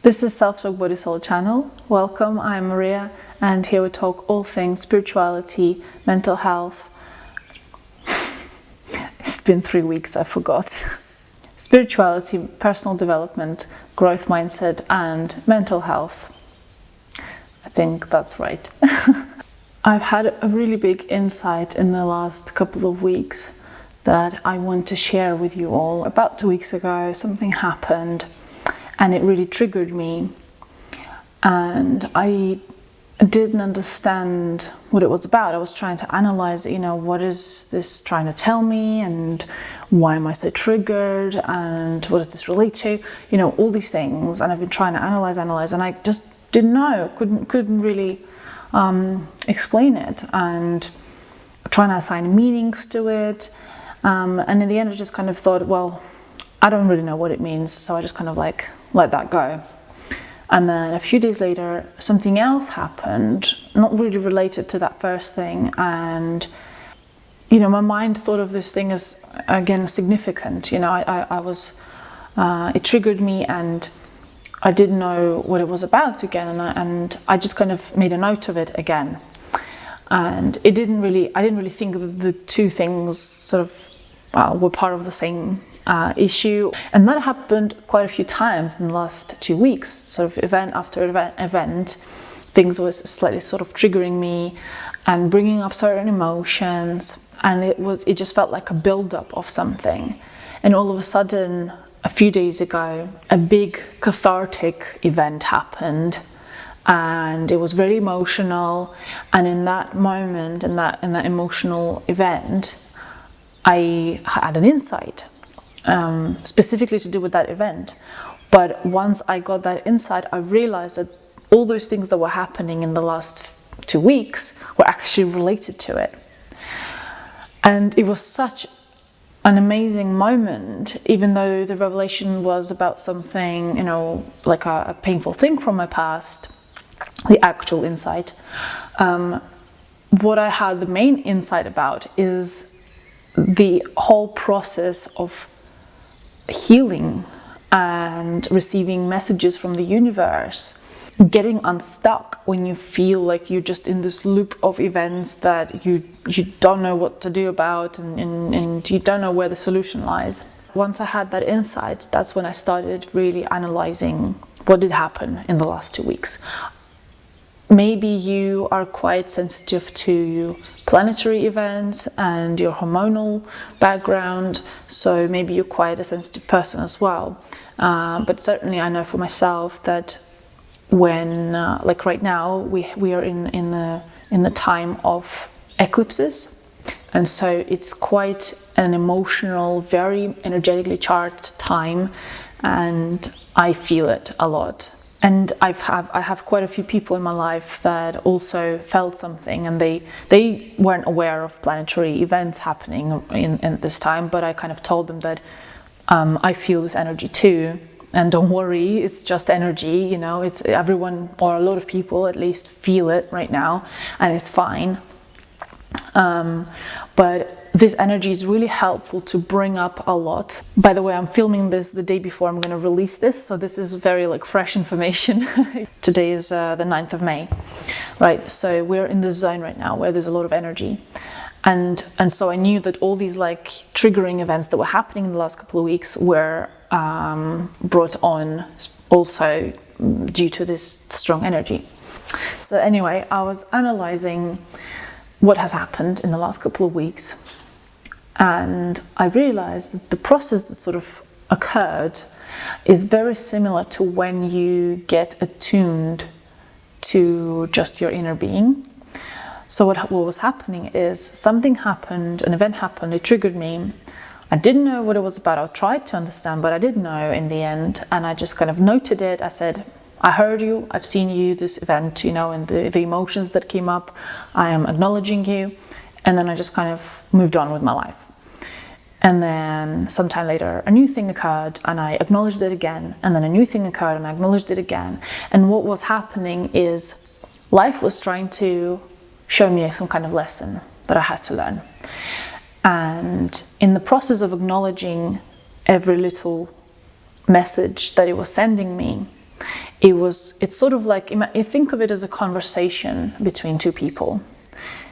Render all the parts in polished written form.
This is Self-Talk Body Soul channel. Welcome, I'm Maria, and here we talk all things spirituality, mental health. It's been 3 weeks, I forgot. Spirituality, personal development, growth mindset, and mental health. I think that's right. I've had a really big insight in the last couple of weeks that I want to share with you all. About 2 weeks ago, something happened and it really triggered me, and I didn't understand what it was about. I was trying to analyze, what is this trying to tell me, and why am I so triggered, and what does this relate to, all these things. And I've been trying to analyze, and I just didn't know, couldn't really explain it, and trying to assign meanings to it. And in the end, I just kind of thought, well, I don't really know what it means, so I just kind of let that go. And then a few days later, something else happened, not really related to that first thing, and my mind thought of this thing as, again, significant. It triggered me, and I didn't know what it was about again, and I just kind of made a note of it again. And I didn't really think that the two things sort of were part of the same issue. And that happened quite a few times in the last 2 weeks, sort of event after event. Things were slightly sort of triggering me and bringing up certain emotions, and it just felt like a build-up of something. And all of a sudden, a few days ago, a big cathartic event happened, and it was very emotional. And in that moment, in that emotional event, I had an insight, specifically to do with that event. But once I got that insight, I realized that all those things that were happening in the last 2 weeks were actually related to it. And it was such an amazing moment, even though the revelation was about something, like a painful thing from my past, the actual insight. What I had the main insight about is the whole process of healing and receiving messages from the universe, getting unstuck when you feel like you're just in this loop of events that you don't know what to do about, and you don't know where the solution lies. Once I had that insight, that's when I started really analyzing what did happen in the last 2 weeks. Maybe you are quite sensitive to planetary events and your hormonal background, so maybe you're quite a sensitive person as well. But certainly I know for myself that when, like right now, we are in the time of eclipses, and so it's quite an emotional, very energetically charged time, and I feel it a lot. And I have quite a few people in my life that also felt something, and they weren't aware of planetary events happening in this time, but I kind of told them that I feel this energy too, and don't worry, it's just energy, it's everyone, or a lot of people at least, feel it right now, and it's fine. But this energy is really helpful to bring up a lot. By the way, I'm filming this the day before I'm going to release this, so this is very fresh information. Today is the 9th of May, right? So we're in this zone right now where there's a lot of energy. And so I knew that all these triggering events that were happening in the last couple of weeks were brought on also due to this strong energy. So anyway, I was analyzing what has happened in the last couple of weeks, and I realized that the process that sort of occurred is very similar to when you get attuned to just your inner being. So what was happening is something happened, an event happened, it triggered me. I didn't know what it was about. I tried to understand, but I didn't know in the end, and I just kind of noted it. I said, I heard you, I've seen you, this event, and the emotions that came up, I am acknowledging you. And then I just kind of moved on with my life. And then sometime later, a new thing occurred, and I acknowledged it again. And then a new thing occurred, and I acknowledged it again. And what was happening is life was trying to show me some kind of lesson that I had to learn. And in the process of acknowledging every little message that it was sending me, it's sort of like, you think of it as a conversation between two people.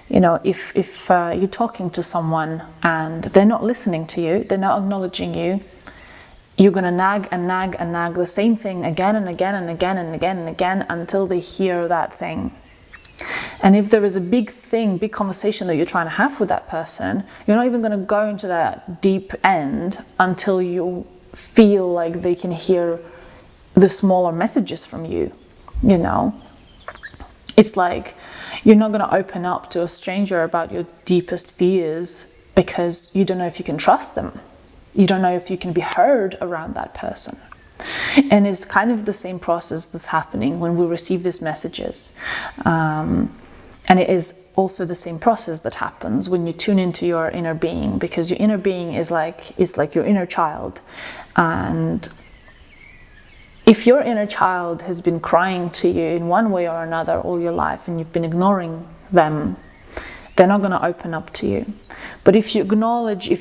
You know, if you're talking to someone and they're not listening to you, they're not acknowledging you, you're going to nag and nag and nag the same thing again and again and again and again and again until they hear that thing. And if there is a big conversation that you're trying to have with that person, you're not even going to go into that deep end until you feel like they can hear the smaller messages from you, you know. It's like you're not going to open up to a stranger about your deepest fears because you don't know if you can trust them. You don't know if you can be heard around that person. And it's kind of the same process that's happening when we receive these messages. And it is also the same process that happens when you tune into your inner being, because your inner being is like your inner child. And if your inner child has been crying to you in one way or another all your life and you've been ignoring them, they're not going to open up to you. But if you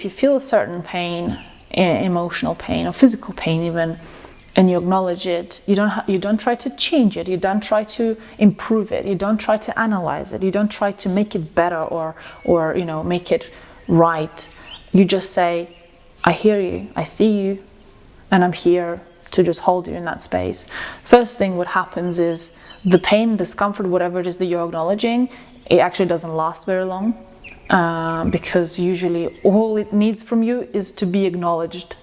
feel a certain pain, emotional pain or physical pain even, and you acknowledge it, you don't try to change it, you don't try to improve it, you don't try to analyze it, you don't try to make it better or you know, make it right. You just say, I hear you, I see you, and I'm here to just hold you in that space. First thing what happens is the pain, discomfort, whatever it is that you're acknowledging, it actually doesn't last very long, because usually all it needs from you is to be acknowledged.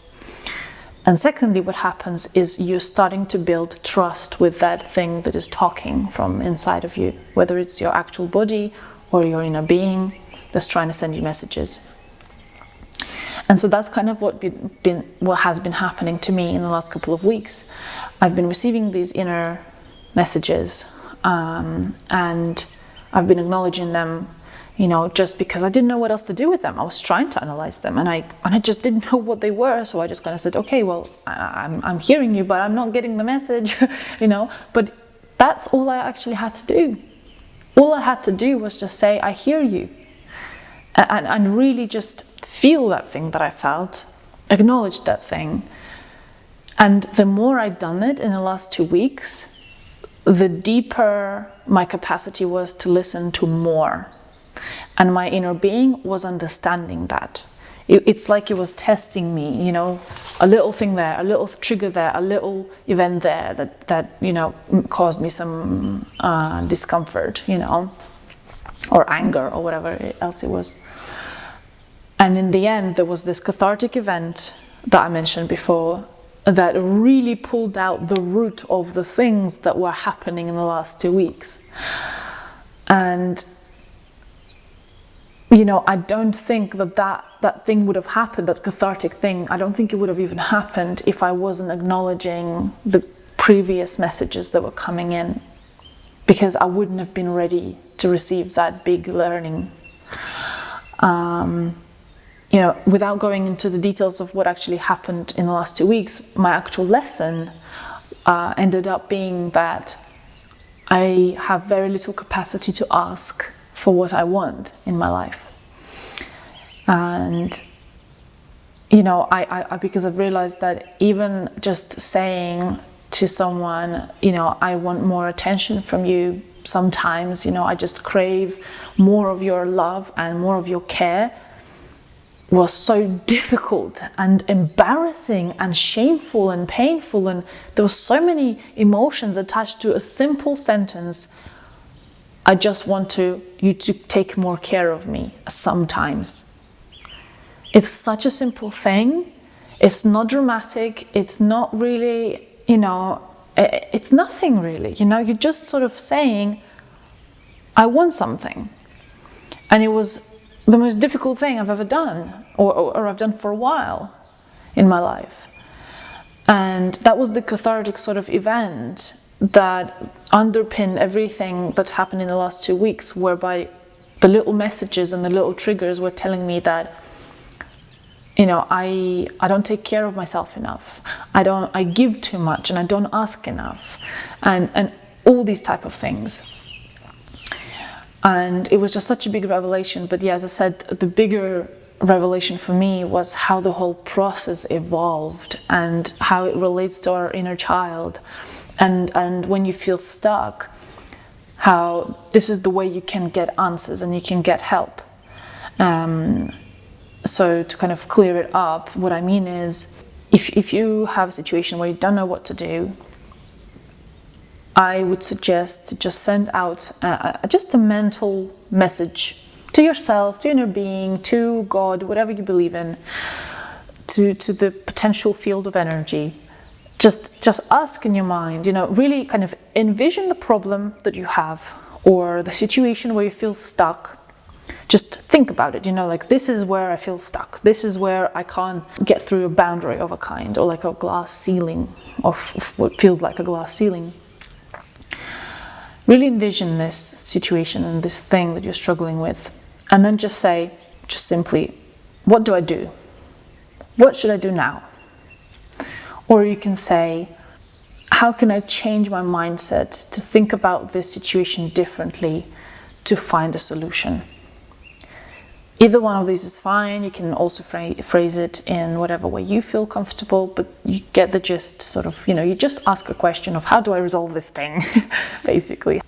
And secondly, what happens is you're starting to build trust with that thing that is talking from inside of you, whether it's your actual body or your inner being that's trying to send you messages. And so that's kind of what has been happening to me in the last couple of weeks. I've been receiving these inner messages, and I've been acknowledging them, you know, just because I didn't know what else to do with them. I was trying to analyze them, and I just didn't know what they were. So I just kind of said, okay, well, I'm hearing you, but I'm not getting the message, you know. But that's all I actually had to do. All I had to do was just say, I hear you, and really just feel that thing that I felt, acknowledge that thing. And the more I'd done it in the last 2 weeks, the deeper my capacity was to listen to more. And my inner being was understanding that. It's like it was testing me, you know, a little thing there, a little trigger there, a little event there that you know, caused me some discomfort, you know, or anger or whatever else it was. And in the end, there was this cathartic event that I mentioned before that really pulled out the root of the things that were happening in the last 2 weeks. And you know, I don't think that thing would have happened, that cathartic thing, I don't think it would have even happened if I wasn't acknowledging the previous messages that were coming in, because I wouldn't have been ready to receive that big learning. You know, without going into the details of what actually happened in the last 2 weeks, my actual lesson ended up being that I have very little capacity to ask for what I want in my life. And you know, I because I've realized that even just saying to someone, you know, I want more attention from you, sometimes, you know, I just crave more of your love and more of your care, was so difficult and embarrassing and shameful and painful, and there were so many emotions attached to a simple sentence. I just want you to take more care of me sometimes. It's such a simple thing. It's not dramatic. It's not really, you know, it's nothing really. You know, you're just sort of saying, I want something. And it was the most difficult thing I've ever done, or I've done for a while in my life. And that was the cathartic sort of event that underpin everything that's happened in the last 2 weeks, whereby the little messages and the little triggers were telling me that, you know, I don't take care of myself enough. I give too much and I don't ask enough, and all these type of things. And it was just such a big revelation. But yeah, as I said, the bigger revelation for me was how the whole process evolved and how it relates to our inner child. And when you feel stuck, how this is the way you can get answers and you can get help. So to kind of clear it up, what I mean is, if you have a situation where you don't know what to do, I would suggest to just send out just a mental message to yourself, to your inner being, to God, whatever you believe in, to the potential field of energy. Just ask in your mind, really kind of envision the problem that you have or the situation where you feel stuck. Just think about it, like, this is where I feel stuck. This is where I can't get through a boundary of a kind, or like a glass ceiling, of what feels like a glass ceiling. Really envision this situation and this thing that you're struggling with. And then just say, just simply, what do I do? What should I do now? Or you can say, how can I change my mindset to think about this situation differently to find a solution? Either one of these is fine. You can also phrase it in whatever way you feel comfortable, but you get the gist, sort of, you just ask a question of, how do I resolve this thing, basically.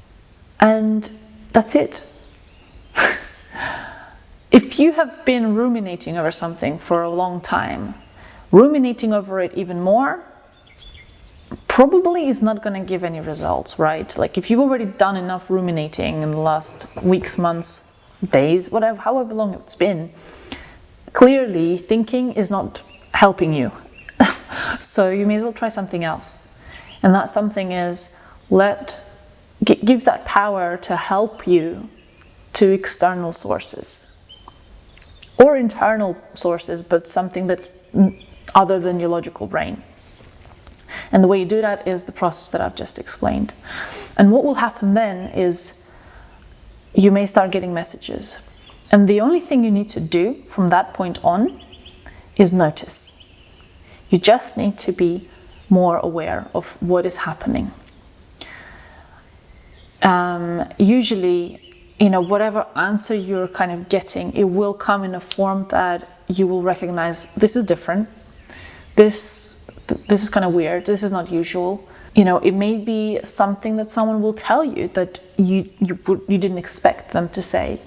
And that's it. If you have been ruminating over something for a long time, ruminating over it even more probably is not going to give any results, right? Like, if you've already done enough ruminating in the last weeks, months, days, whatever, however long it's been, clearly thinking is not helping you. So you may as well try something else. And that something is, give that power to help you to external sources or internal sources, but something that's other than your logical brain. And the way you do that is the process that I've just explained. And what will happen then is, you may start getting messages. And the only thing you need to do from that point on is notice. You just need to be more aware of what is happening. Usually, whatever answer you're kind of getting, it will come in a form that you will recognize, this is different. This is kind of weird. This is not usual. It may be something that someone will tell you that you didn't expect them to say.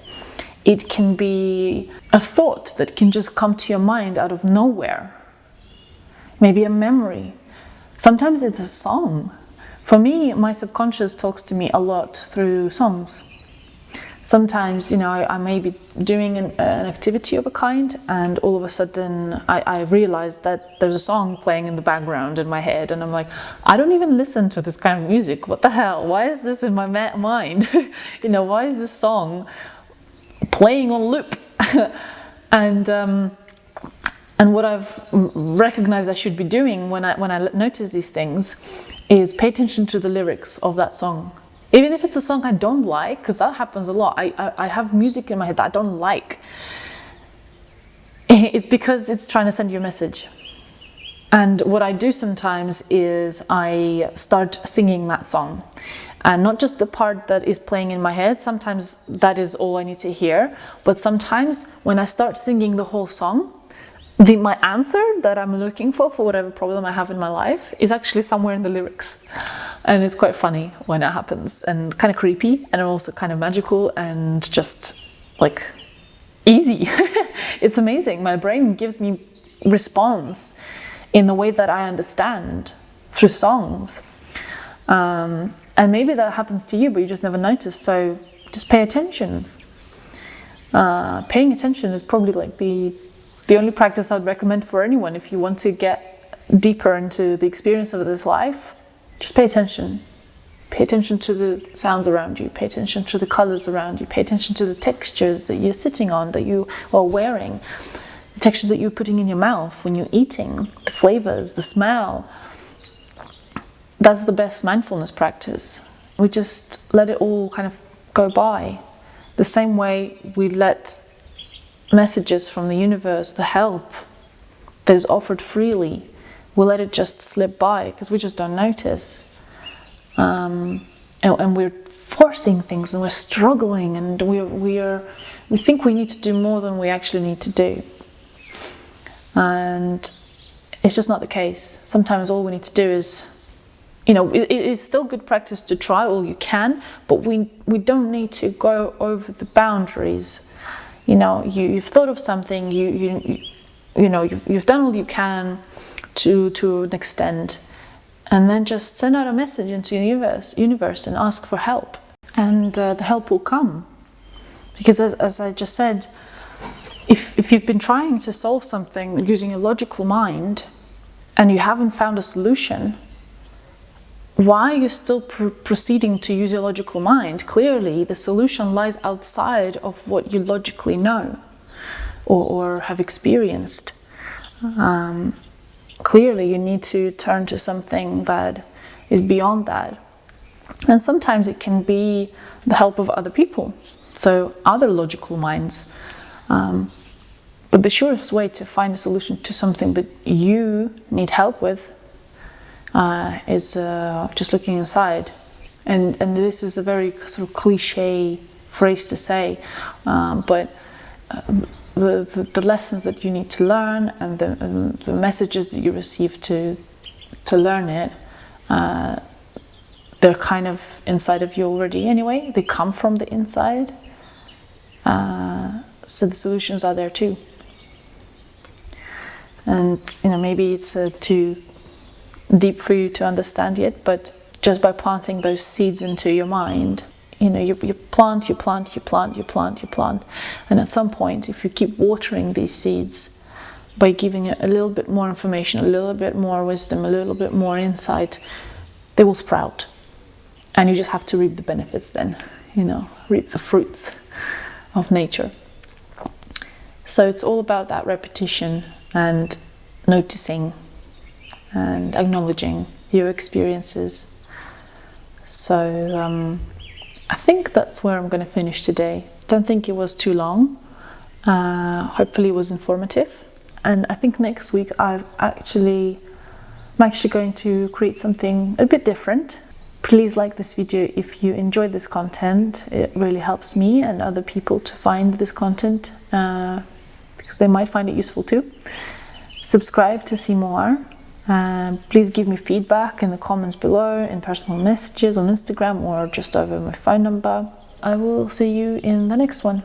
It can be a thought that can just come to your mind out of nowhere. Maybe a memory. Sometimes it's a song. For me, my subconscious talks to me a lot through songs. Sometimes, I may be doing an activity of a kind, and all of a sudden I realize that there's a song playing in the background in my head, and I'm like, I don't even listen to this kind of music. What the hell? Why is this in my mind? Why is this song playing on loop? And what I've recognized I should be doing when I notice these things is pay attention to the lyrics of that song. Even if it's a song I don't like, because that happens a lot. I have music in my head that I don't like. It's because it's trying to send you a message. And what I do sometimes is I start singing that song. And not just the part that is playing in my head, sometimes that is all I need to hear. But sometimes when I start singing the whole song, my answer that I'm looking for whatever problem I have in my life is actually somewhere in the lyrics. And it's quite funny when it happens, and kind of creepy, and also kind of magical, and just like easy. It's amazing. My brain gives me response in the way that I understand through songs. And maybe that happens to you, but you just never notice. So just pay attention. Paying attention is probably like the only practice I'd recommend for anyone if you want to get deeper into the experience of this life. Just pay attention. Pay attention to the sounds around you. Pay attention to the colors around you. Pay attention to the textures that you're sitting on, that you are wearing, the textures that you're putting in your mouth when you're eating, the flavors, the smell. That's the best mindfulness practice. We just let it all kind of go by. The same way we let messages from the universe, the help that is offered freely, we'll let it just slip by because we just don't notice. And we're forcing things, and we're struggling, and we think we need to do more than we actually need to do. And it's just not the case. Sometimes all we need to do is you know, it is still good practice to try all you can, but we don't need to go over the boundaries. You know, you've thought of something, you know, you've done all you can to an extent, and then just send out a message into the universe and ask for help, and the help will come. Because as I just said, if you've been trying to solve something using a logical mind and you haven't found a solution, why are you still proceeding to use your logical mind? Clearly, the solution lies outside of what you logically know or have experienced. Clearly, you need to turn to something that is beyond that. And sometimes it can be the help of other people, so other logical minds. But the surest way to find a solution to something that you need help with is just looking inside. And this is a very sort of cliche phrase to say, but the lessons that you need to learn and the messages that you receive to learn it, they're kind of inside of you already anyway. They come from the inside. So the solutions are there too. And you know, maybe it's too deep for you to understand yet, but just by planting those seeds into your mind, you know, you plant, and at some point, if you keep watering these seeds by giving it a little bit more information, a little bit more wisdom, a little bit more insight, they will sprout, and you just have to reap the benefits then, you know, reap the fruits of nature. So it's all about that repetition and noticing and acknowledging your experiences. So I think that's where I'm going to finish today. Don't think it was too long. Hopefully it was informative. And I think next week I'm actually going to create something a bit different. Please like this video if you enjoyed this content. It really helps me and other people to find this content because they might find it useful too. Subscribe to see more. Please give me feedback in the comments below, in personal messages on Instagram, or just over my phone number. I will see you in the next one.